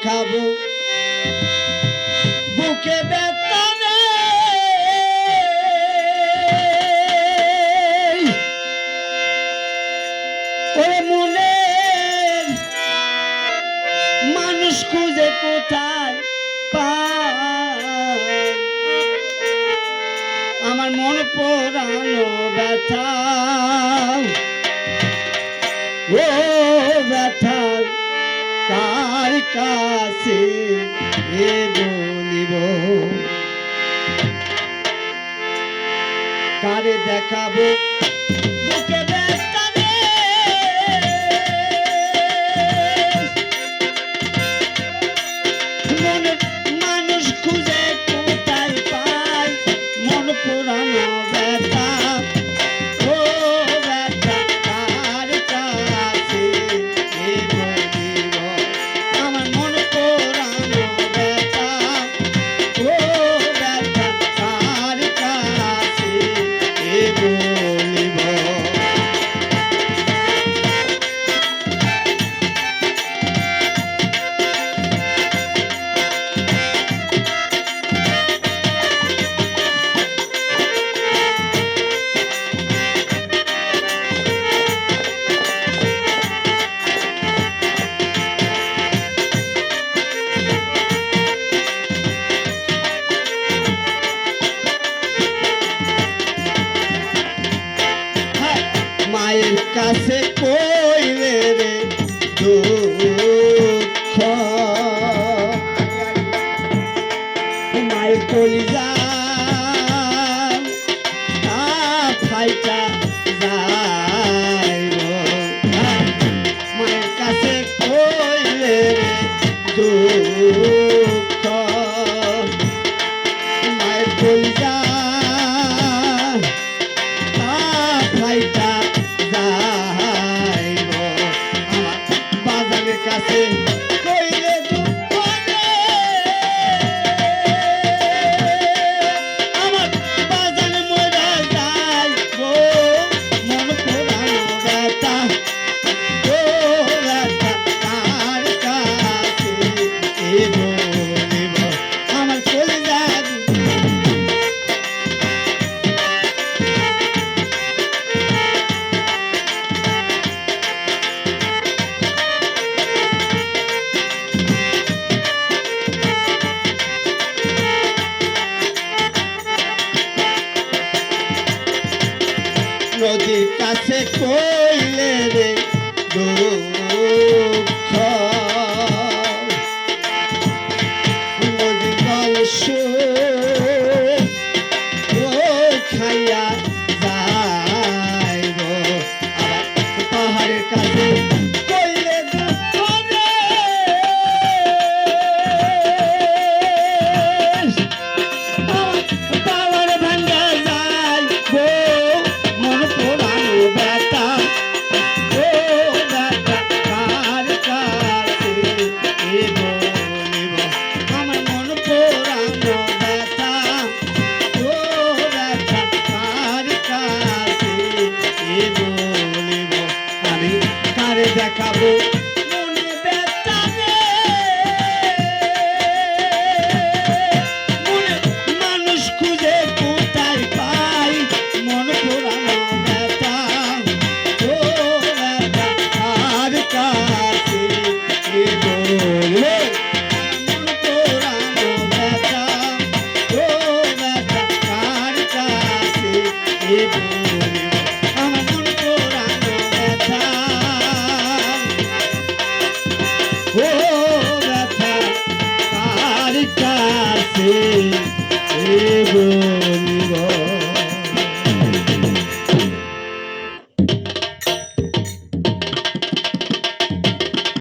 দেখাবো বুকে ব্যথা ওরে মনে মানুষ খুঁজে কোথায় পায় আমার মন পোড়ানো ব্যথা ও ব্যথার কার কাছে এ বলিব কারে দেখাবো বুকে ব্যথা মন মানুষ খুঁজে কোথায় পায় মন পোড়ানো ব্যথা ও ব্যথা কার কাছে এ বলিব আমার মন পোড়ানো ব্যথা ও ব্যথা কার কাছে এ বলিব মায়ের কাছে কইলে রে দুঃখ মায়ের কলিজা ফাইটা যাইব মায়ের কাছে কইলে রে দুঃখ মায়ের কলিজা ফাইটা কাছে কইলে দুঃখ আমার বাজান মরা যায় গো মন পোড়ানো ব্যথা ও ব্যথা কার কাছে এ বলিব আমার কলিজা নদীর কাছে কইলে রে দুঃখ নদী জল খাইয়া যাইব আবার পাহাড়ের কাছে কইলে দুঃখ পাওয়ার ভাঙ্গা যাইব মন পোড়ানো ব্যথা ও ব্যথা কার কাছে এ বলিব আমার মন পোড়ানো ব্যথা ও ব্যথা কার কাছে এ বলিব আমি কারে দেখাবো মনে ব্যথা মনে মানুষ খুঁজে কোথায় পাই মন পোড়ানো ব্যথা ও ব্যথা কার কাছে এ বলিব মন পোড়ানো ব্যথা ও ব্যথা কার কাছে এ বলিব আমার মন পোড়ানো ব্যথা ও ব্যথা কার কাছে এ বলিব